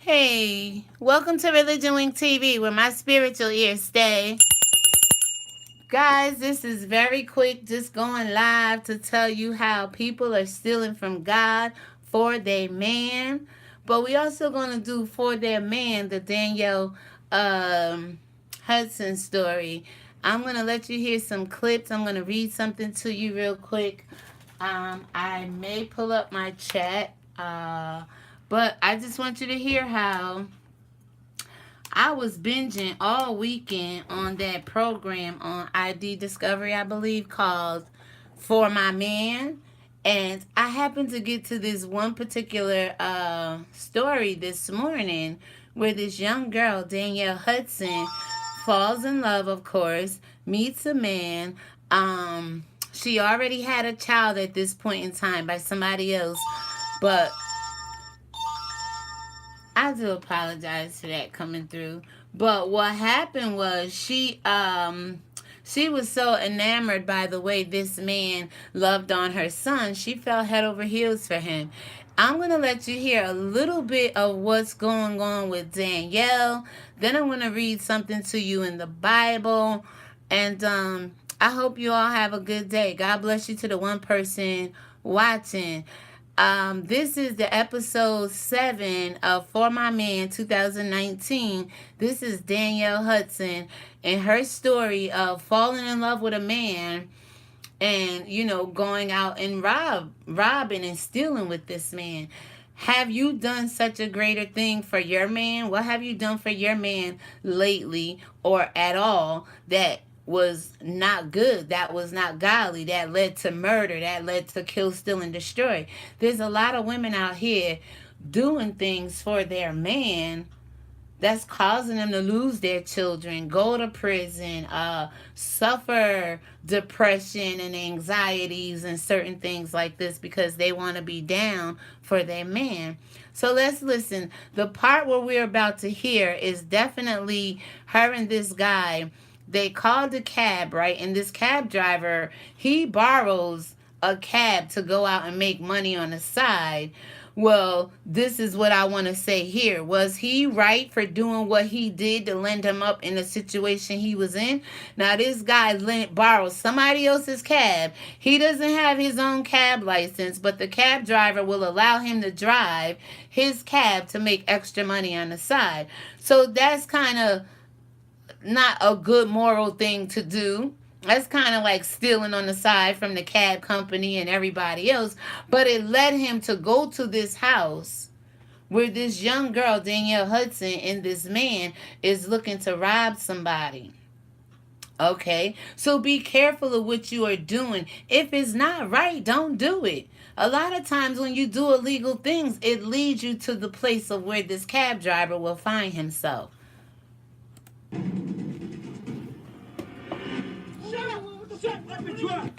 Hey, welcome to ReligionWinked TV, where my spiritual ears stay. Guys, this is very quick, just going live to tell you how people are stealing from God for their man. But we also going to do for their man, the Danielle Hudson story. I'm going to let you hear some clips. I'm going to read something to you real quick. I may pull up my chat, but I just want you to hear how I was binging all weekend on that program on ID Discovery, I believe, called For My Man. And I happened to get to this one particular story this morning where this young girl, Danielle Hudson, falls in love, of course, meets a man. She already had a child at this point in time by somebody else, but I do apologize for that coming through. But what happened was she was so enamored by the way this man loved on her son, she fell head over heels for him. I'm going to let you hear a little bit of what's going on with Danielle. Then I'm going to read something to you in the Bible. And I hope you all have a good day. God bless you to the one person watching. This is the episode 7 of For My Man 2019. This is Danielle Hudson and her story of falling in love with a man and, going out and robbing and stealing with this man. Have you done such a greater thing for your man? What have you done for your man lately or at all that was not good, that was not godly, that led to murder, that led to kill, steal, and destroy? There's a lot of women out here doing things for their man that's causing them to lose their children, go to prison, suffer depression and anxieties and certain things like this because they want to be down for their man. So let's listen. The part where we're about to hear is definitely her and this guy. They called a cab, right? And this cab driver, he borrows a cab to go out and make money on the side. Well, this is what I want to say here. Was he right for doing what he did to lend him up in the situation he was in? Now, this guy borrowed somebody else's cab. He doesn't have his own cab license, but the cab driver will allow him to drive his cab to make extra money on the side. So that's kind of not a good moral thing to do. That's kind of like stealing on the side from the cab company and everybody else. But it led him to go to this house where this young girl, Danielle Hudson, and this man is looking to rob somebody. Okay? So be careful of what you are doing. If it's not right, don't do it. A lot of times when you do illegal things, it leads you to the place of where this cab driver will find himself.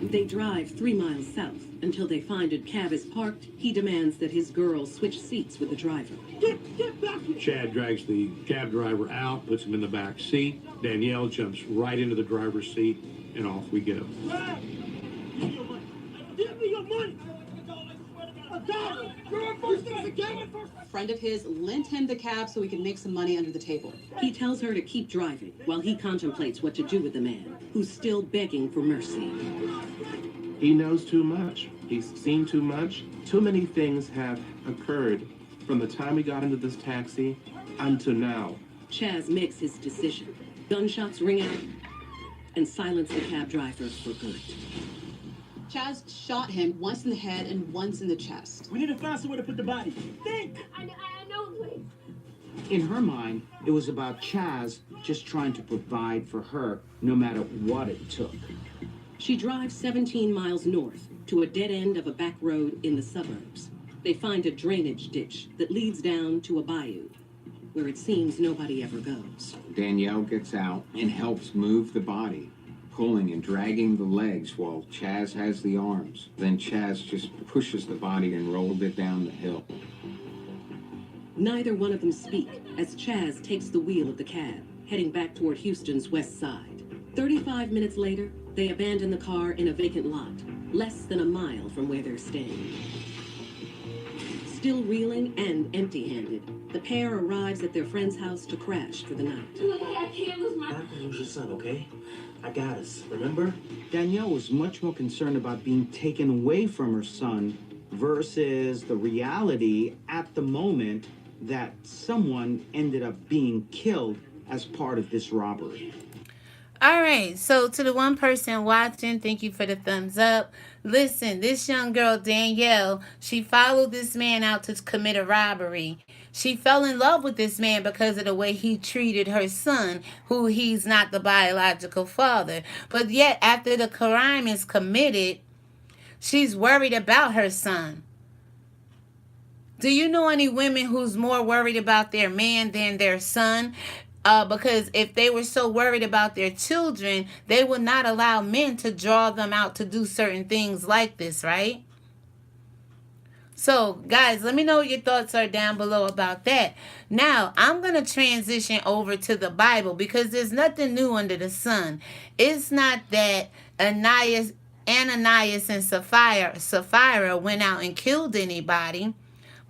They drive 3 miles south. Until they find a cab is parked, he demands that his girl switch seats with the driver. Get back! Chad drags the cab driver out, puts him in the back seat. Danielle jumps right into the driver's seat, and off we go. Give me your money! A friend of his lent him the cab so he could make some money under the table. He tells her to keep driving while he contemplates what to do with the man, who's still begging for mercy. He knows too much. He's seen too much. Too many things have occurred from the time we got into this taxi until now. Chaz makes his decision. Gunshots ring out and silence the cab driver for good. Chaz shot him once in the head and once in the chest. We need to find somewhere to put the body. Think! I know, please. In her mind, it was about Chaz just trying to provide for her no matter what it took. She drives 17 miles north to a dead end of a back road in the suburbs. They find a drainage ditch that leads down to a bayou, where it seems nobody ever goes. Danielle gets out and helps move the body, pulling and dragging the legs while Chaz has the arms. Then Chaz just pushes the body and rolled it down the hill. Neither one of them speak as Chaz takes the wheel of the cab, heading back toward Houston's west side. 35 minutes later, they abandon the car in a vacant lot, less than a mile from where they're staying. Still reeling and empty-handed, the pair arrives at their friend's house to crash for the night. I can't lose my... Not gonna lose your son, okay? I got us, remember? Danielle was much more concerned about being taken away from her son versus the reality at the moment that someone ended up being killed as part of this robbery. All right, so to the one person watching, thank you for the thumbs up. Listen, this young girl, Danielle, she followed this man out to commit a robbery. She fell in love with this man because of the way he treated her son, who he's not the biological father. But yet, after the crime is committed, she's worried about her son. Do you know any women who's more worried about their man than their son? Because if they were so worried about their children, they would not allow men to draw them out to do certain things like this, right? So, guys, let me know what your thoughts are down below about that. Now, I'm going to transition over to the Bible because there's nothing new under the sun. It's not that Ananias and Sapphira went out and killed anybody.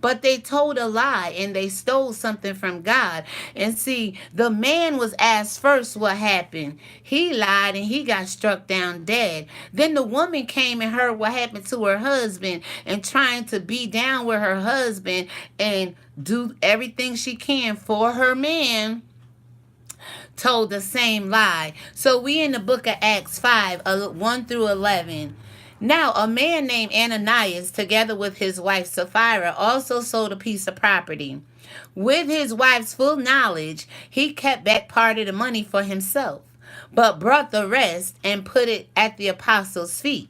But they told a lie and they stole something from God. And see, the man was asked first what happened. He lied and he got struck down dead. Then the woman came and heard what happened to her husband and trying to be down with her husband and do everything she can for her man, told the same lie. So we in the book of Acts 5, 1 through 11. Now, a man named Ananias, together with his wife Sapphira, also sold a piece of property. With his wife's full knowledge, he kept back part of the money for himself, but brought the rest and put it at the apostles' feet.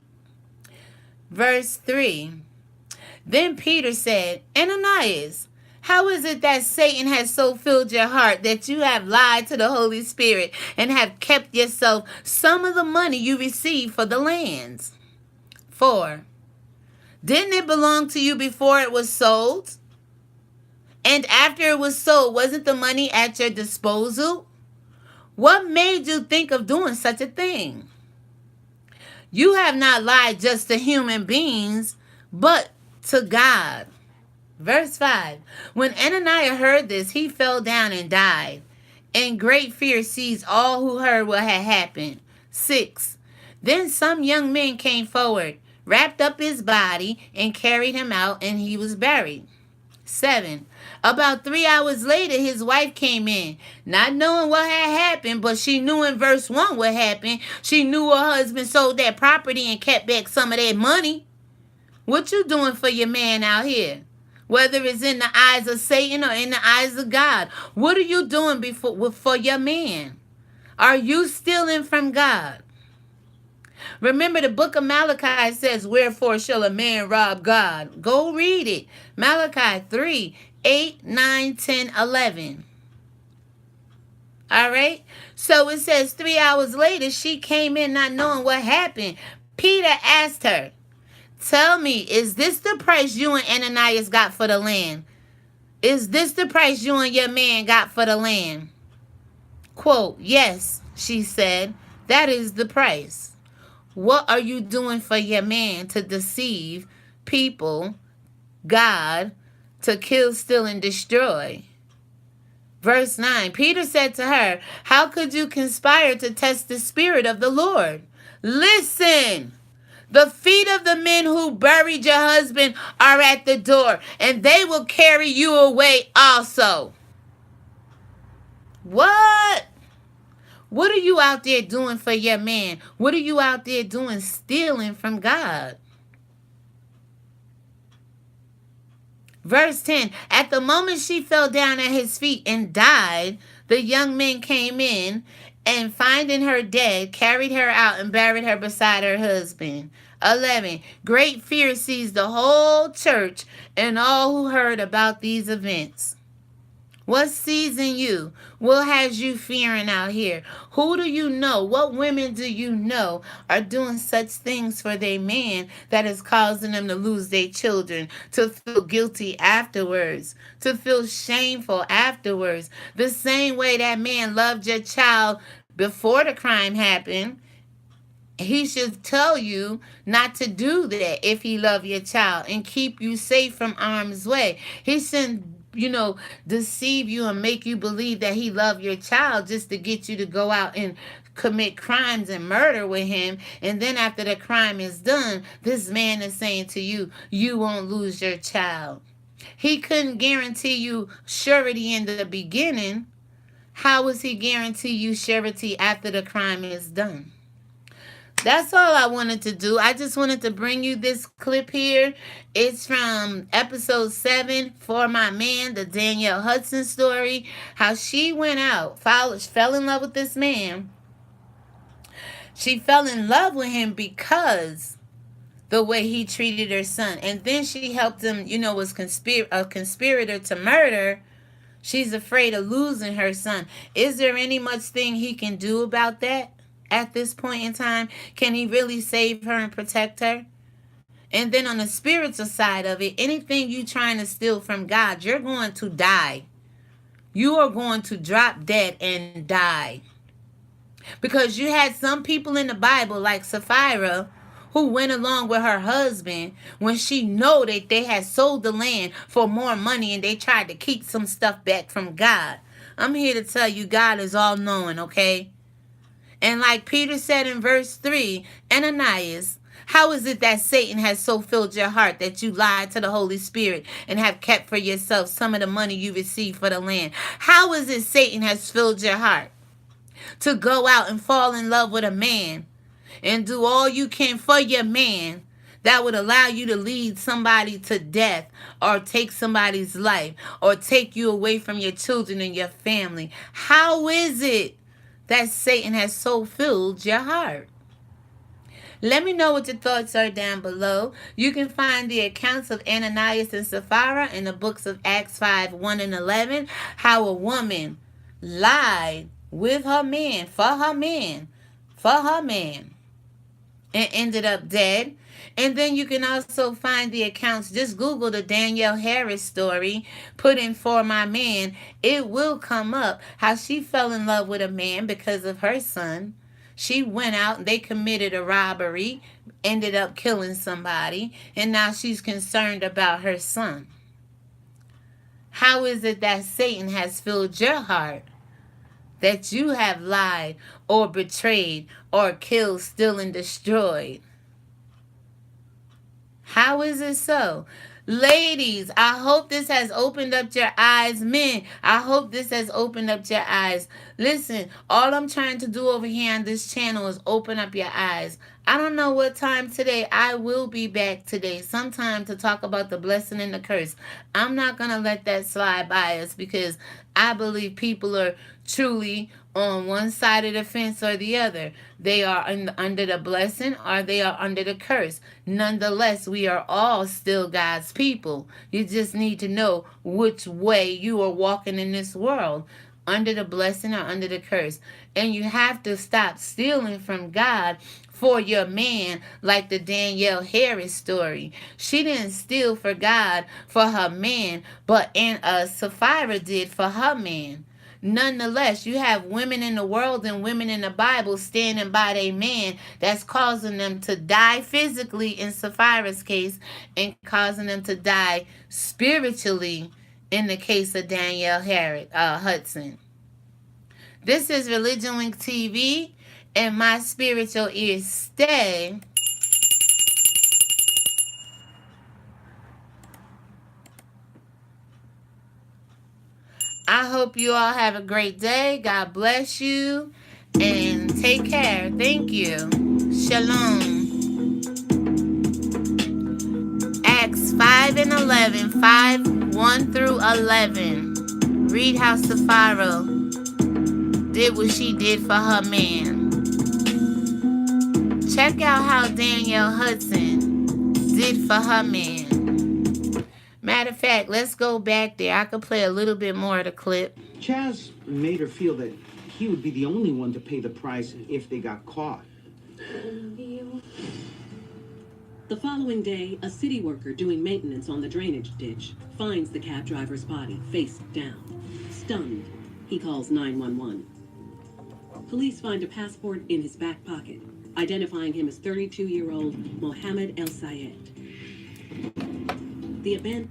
Verse 3. Then Peter said, Ananias, how is it that Satan has so filled your heart that you have lied to the Holy Spirit and have kept yourself some of the money you received for the lands? 4. Didn't it belong to you before it was sold? And after it was sold, wasn't the money at your disposal? What made you think of doing such a thing? You have not lied just to human beings, but to God. Verse 5. When Ananias heard this, he fell down and died. And great fear seized all who heard what had happened. 6. Then some young men came forward, wrapped up his body, and carried him out, and he was buried. 7. About 3 hours later, his wife came in, not knowing what had happened, but she knew in verse 1 what happened. She knew her husband sold that property and kept back some of that money. What you doing for your man out here? Whether it's in the eyes of Satan or in the eyes of God, what are you doing for your man? Are you stealing from God? Remember, the book of Malachi says, wherefore shall a man rob God? Go read it. Malachi 3, 8, 9, 10, 11. All right? So it says 3 hours later, she came in not knowing what happened. Peter asked her, tell me, is this the price you and Ananias got for the land? Is this the price you and your man got for the land? Quote, yes, she said, that is the price. What are you doing for your man to deceive people, God, to kill, steal, and destroy? Verse 9, Peter said to her, how could you conspire to test the Spirit of the Lord? Listen, the feet of the men who buried your husband are at the door, and they will carry you away also. What? What are you out there doing for your man? What are you out there doing stealing from God? Verse 10, at the moment she fell down at his feet and died, the young men came in and finding her dead, carried her out and buried her beside her husband. 11, great fear seized the whole church and all who heard about these events. What's seizing you? What has you fearing out here? Who do you know? What women do you know are doing such things for their man that is causing them to lose their children, to feel guilty afterwards, to feel shameful afterwards? The same way that man loved your child before the crime happened, He should tell you not to do that if he love your child and keep you safe from harm's way. He shouldn't, deceive you and make you believe that he love your child just to get you to go out and commit crimes and murder with him. And then after the crime is done, this man is saying to you, you won't lose your child. He couldn't guarantee you surety in the beginning. How was he guarantee you surety after the crime is done? That's all I wanted to do. I just wanted to bring you this clip here. It's from episode 7, For My Man, the Danielle Hudson story. How she went out, fell in love with this man. She fell in love with him because the way he treated her son. And then she helped him, was a conspirator to murder. She's afraid of losing her son. Is there any much thing he can do about that at this point in time? Can he really save her and protect her? And then on the spiritual side of it, anything you trying to steal from God, you're going to die. You are going to drop dead and die. Because you had some people in the Bible like Sapphira who went along with her husband when she know that they had sold the land for more money and they tried to keep some stuff back from God. I'm here to tell you God is all knowing, okay? And like Peter said in verse 3, Ananias, how is it that Satan has so filled your heart that you lied to the Holy Spirit and have kept for yourself some of the money you received for the land? How is it Satan has filled your heart to go out and fall in love with a man and do all you can for your man that would allow you to lead somebody to death or take somebody's life or take you away from your children and your family? How is it that Satan has so filled your heart? Let me know what your thoughts are down below. You can find the accounts of Ananias and Sapphira in the books of Acts 5, 1 and 11. How a woman lied with her man, for her man, and ended up dead. And then you can also find the accounts. Just Google the Danielle Harris story, put in For My Man. It will come up how she fell in love with a man because of her son. She went out and they committed a robbery, ended up killing somebody, and now she's concerned about her son. How is it that Satan has filled your heart that you have lied or betrayed or killed, still, and destroyed? How is it so? Ladies, I hope this has opened up your eyes. Men, I hope this has opened up your eyes. Listen, all I'm trying to do over here on this channel is open up your eyes. I don't know what time today. I will be back today sometime to talk about the blessing and the curse. I'm not going to let that slide by us because I believe people are truly on one side of the fence or the other. They are under the blessing or they are under the curse. Nonetheless, we are all still God's people. You just need to know which way you are walking in this world, under the blessing or under the curse. And you have to stop stealing from God for your man, like the Danielle Harris story. She didn't steal for God for her man, but Sapphira did for her man. Nonetheless, you have women in the world and women in the Bible standing by their man that's causing them to die physically in Sapphira's case and causing them to die spiritually in the case of Danielle Hudson. This is ReligionWinked TV, and my spiritual ears stay I hope you all have a great day. God bless you and take care. Thank you. Shalom. Acts 5 and 11. 5, 1 through 11. Read how Sapphira did what she did for her man. Check out how Danielle Hudson did for her man. Matter of fact, let's go back there. I could play a little bit more of the clip. Chaz made her feel that he would be the only one to pay the price if they got caught. The following day, a city worker doing maintenance on the drainage ditch finds the cab driver's body face down. Stunned, he calls 911. Police find a passport in his back pocket, identifying him as 32-year-old Mohammed El Sayed. The event.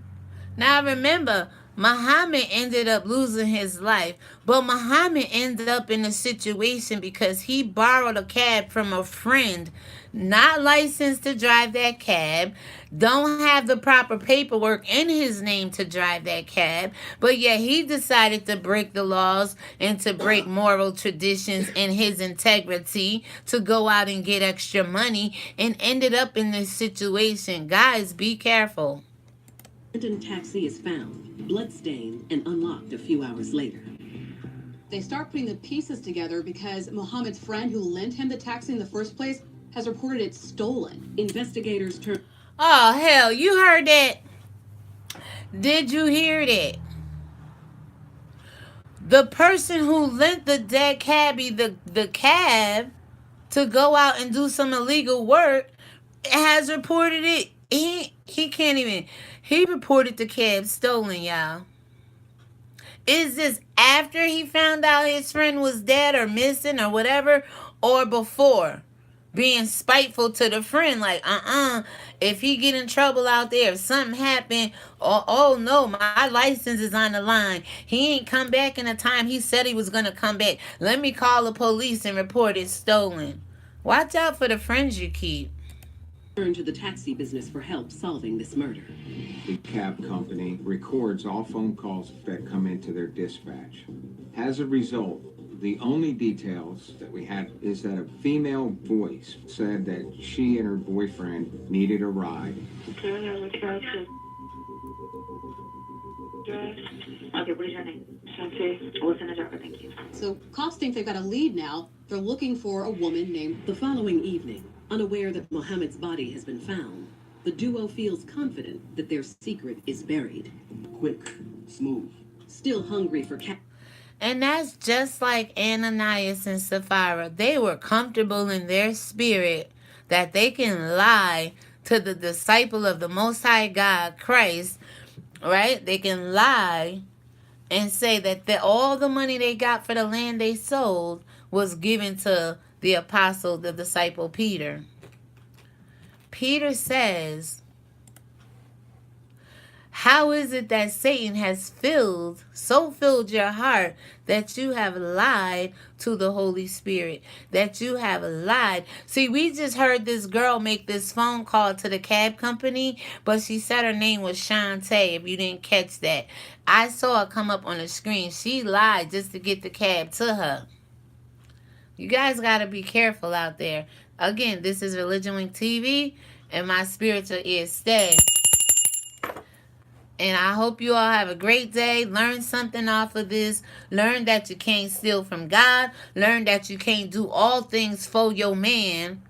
Now remember, Muhammad ended up losing his life, but Muhammad ended up in a situation because he borrowed a cab from a friend, not licensed to drive that cab, don't have the proper paperwork in his name to drive that cab, but yet he decided to break the laws and to break moral traditions and his integrity to go out and get extra money and ended up in this situation. Guys, be careful. Abandoned taxi is found, bloodstained, and unlocked a few hours later. They start putting the pieces together because Mohammed's friend who lent him the taxi in the first place has reported it stolen. Investigators turn. Oh, hell, you heard that? Did you hear that? The person who lent the dead cabbie the cab to go out and do some illegal work has reported it. He can't even. He reported the cab stolen, y'all. Is this after he found out his friend was dead or missing or whatever, or before? Being spiteful to the friend, like, if he get in trouble out there, if something happened, oh no, my license is on the line. He ain't come back in the time he said he was gonna come back. Let me call the police and report it stolen. Watch out for the friends you keep. Turn to the taxi business for help solving this murder. The cab company records all phone calls that come into their dispatch. As a result, the only details that we had is that a female voice said that she and her boyfriend needed a ride. Okay, what is your name? Shanti. What's in the driver? Thank you. So cops think they've got a lead now. They're looking for a woman named... The following evening, unaware that Mohammed's body has been found, the duo feels confident that their secret is buried. Quick, smooth. Still hungry for And that's just like Ananias and Sapphira. They were comfortable in their spirit that they can lie to the disciple of the Most High God, Christ, right? They can lie and say that all the money they got for the land they sold was given to the apostle, the disciple Peter. Peter says, how is it that Satan has so filled your heart that you have lied to the Holy Spirit, that you have lied? See, we just heard this girl make this phone call to the cab company, but she said her name was Shantae, if you didn't catch that. I saw it come up on the screen. She lied just to get the cab to her. You guys got to be careful out there. Again, this is ReligionWinked TV, and my spiritual ears stay. And I hope you all have a great day. Learn something off of this. Learn that you can't steal from God. Learn that you can't do all things for your man.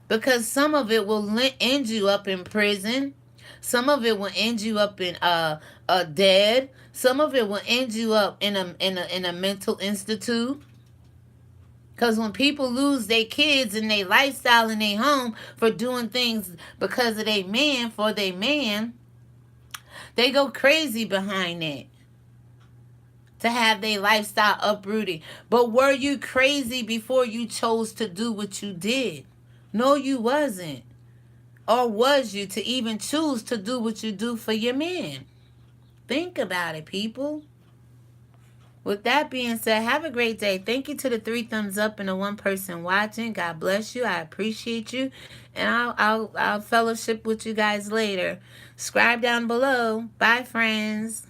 Because some of it will end you up in prison. Some of it will end you up in dead. Some of it will end you up in a mental institute. Because when people lose their kids and their lifestyle in their home for doing things because of their man, for their man, they go crazy behind that. To have their lifestyle uprooted. But were you crazy before you chose to do what you did? No, you wasn't. Or was you to even choose to do what you do for your man? Think about it, people. With that being said, have a great day. Thank you to the 3 thumbs up and the 1 person watching. God bless you. I appreciate you. And I'll fellowship with you guys later. Subscribe down below. Bye, friends.